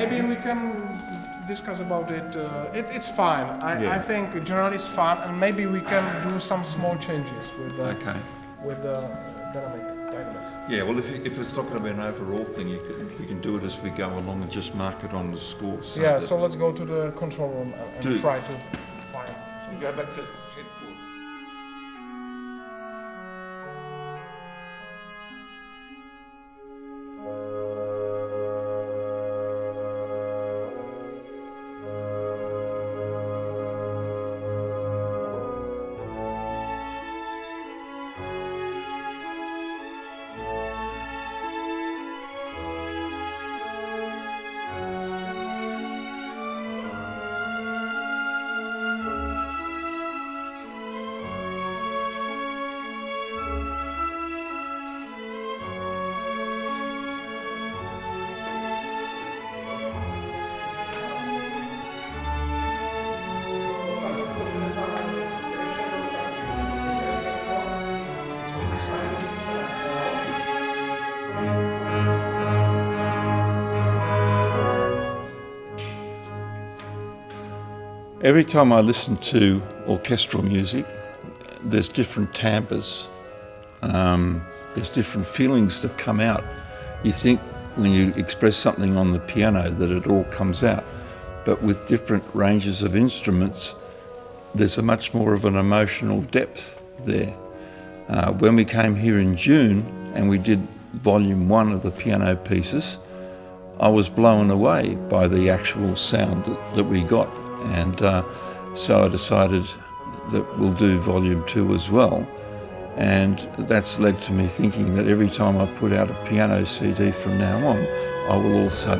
maybe we can discuss about it. It's fine. I think generally it's fun, and maybe we can do some small changes with the dynamic. Yeah, well, if it's not going to be an overall thing, you can do it as we go along and just mark it on the score. So let's go to the control room and try to find. Go back to headquarters. Every time I listen to orchestral music, there's different timbres, there's different feelings that come out. You think when you express something on the piano that it all comes out, but with different ranges of instruments, there's a much more of an emotional depth there. When we came here in June and we did volume 1 of the piano pieces, I was blown away by the actual sound that we got. And so I decided that we'll do volume 2 as well. And that's led to me thinking that every time I put out a piano CD from now on, I will also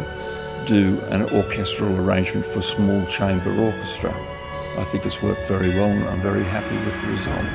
do an orchestral arrangement for small chamber orchestra. I think it's worked very well and I'm very happy with the result.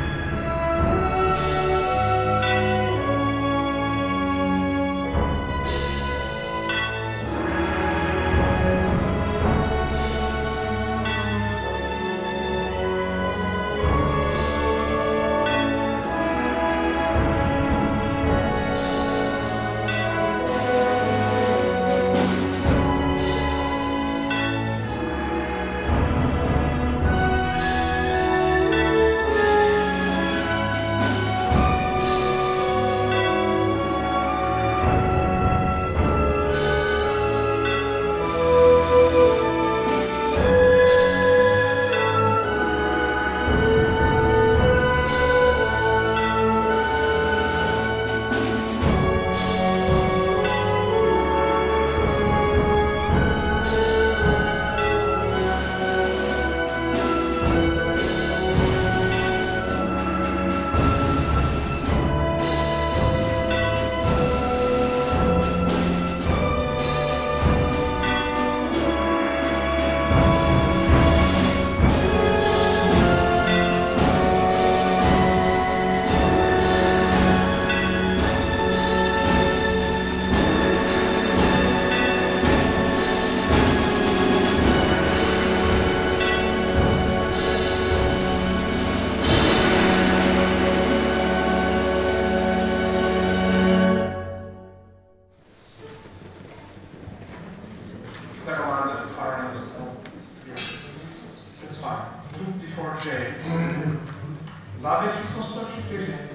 Závěr číslo 104.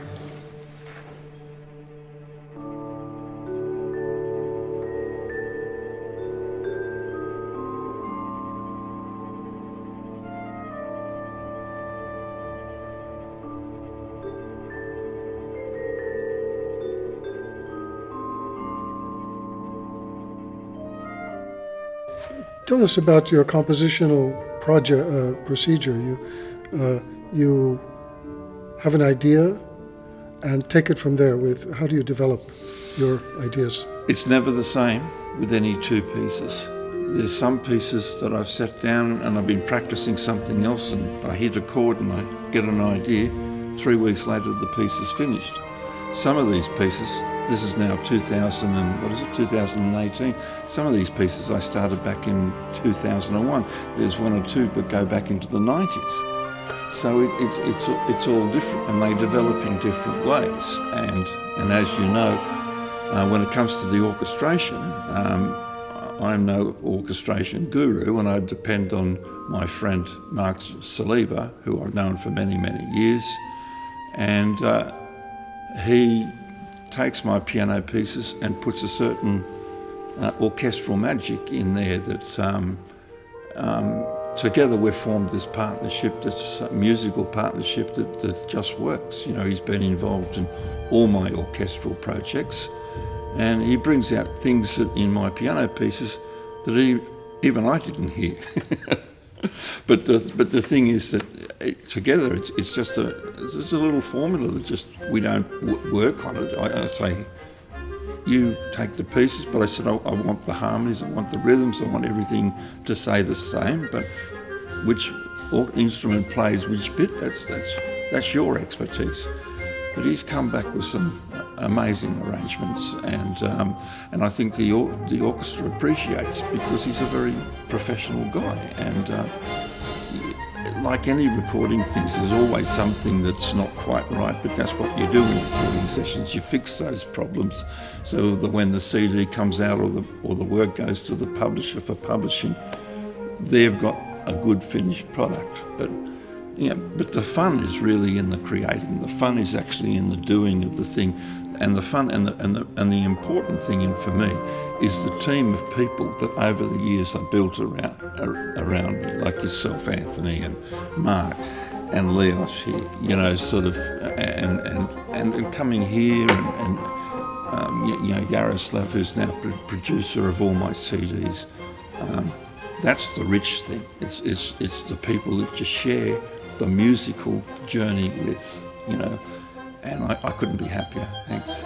Tell us about your compositional procedure. You have an idea and take it from there. How do you develop your ideas? It's never the same with any two pieces. There's some pieces that I've sat down and I've been practicing something else and I hit a chord and I get an idea. 3 weeks later the piece is finished. Some of these pieces, this is now 2018. Some of these pieces I started back in 2001. There's one or two that go back into the 90s. So it's all different and they develop in different ways. And as you know, when it comes to the orchestration, I'm no orchestration guru, and I depend on my friend Mark John, who I've known for many, many years, and he takes my piano pieces and puts a certain orchestral magic in there that together we've formed this partnership, this musical partnership that just works. You know, he's been involved in all my orchestral projects, and he brings out things in my piano pieces that even I didn't hear. But the thing is that together it's just a little formula that just we don't work on it. I say, you take the pieces, but I said I want the harmonies, I want the rhythms, I want everything to say the same. But which instrument plays which bit, that's your expertise. But he's come back with some amazing arrangements, and I think the orchestra appreciates, because he's a very professional guy. And like any recording things, there's always something that's not quite right, but that's what you do in recording sessions. You fix those problems so that when the CD comes out or the work goes to the publisher for publishing, they've got a good finished product. But the fun is really in the creating. The fun is actually in the doing of the thing, and the fun and the important thing for me is the team of people that over the years I built around me, like yourself, Anthony, and Mark, and Leos here. You know, sort of, and coming here, and Yaroslav, who's now producer of all my CDs. That's the rich thing. It's the people that just share the musical journey with, you know, and I couldn't be happier. Thanks.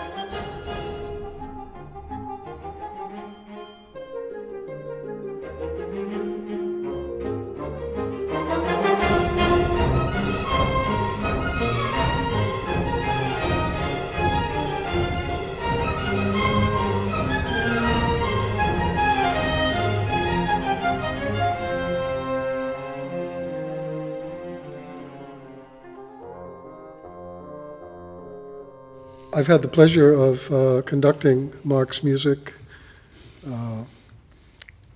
I've had the pleasure of conducting Mark's music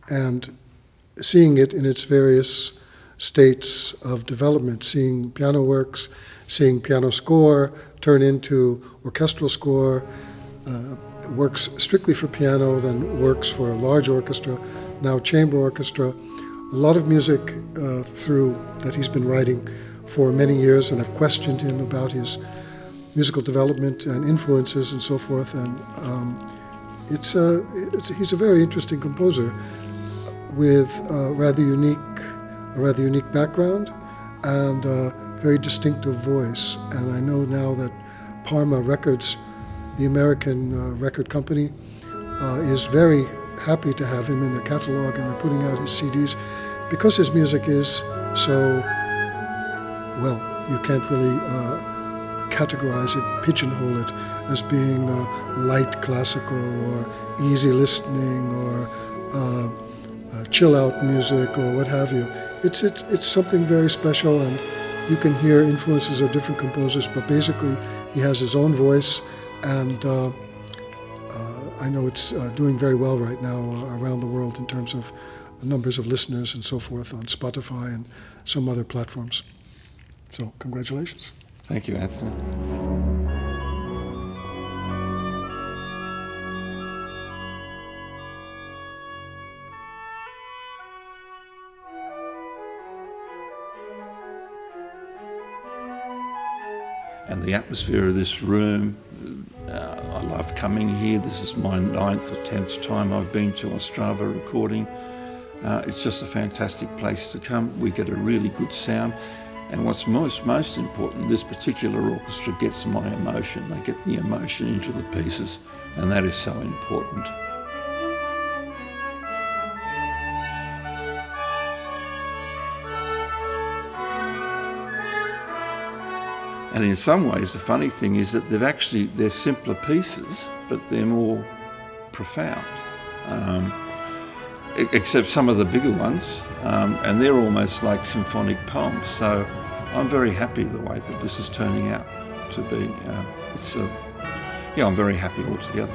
and seeing it in its various states of development, seeing piano works, seeing piano score turn into orchestral score, works strictly for piano, then works for a large orchestra, now chamber orchestra. A lot of music through that he's been writing for many years, and I've questioned him about his musical development and influences and so forth, and he's a very interesting composer with a rather unique background and a very distinctive voice. And I know now that Parma Records, the American record company, is very happy to have him in their catalog, and they're putting out his CDs because his music is so, well, you can't really categorize it, pigeonhole it as being light classical or easy listening or chill out music or what have you. It's something very special, and you can hear influences of different composers, but basically he has his own voice, and I know it's doing very well right now around the world in terms of numbers of listeners and so forth on Spotify and some other platforms. So congratulations. Thank you, Anthony. And the atmosphere of this room, I love coming here. This is my 9th or 10th time I've been to Ostrava recording. It's just a fantastic place to come. We get a really good sound. And what's most important, this particular orchestra gets my emotion. They get the emotion into the pieces, and that is so important. And in some ways, the funny thing is that they're simpler pieces, but they're more profound. Except some of the bigger ones, and they're almost like symphonic poems. So I'm very happy the way that this is turning out to be. I'm very happy altogether.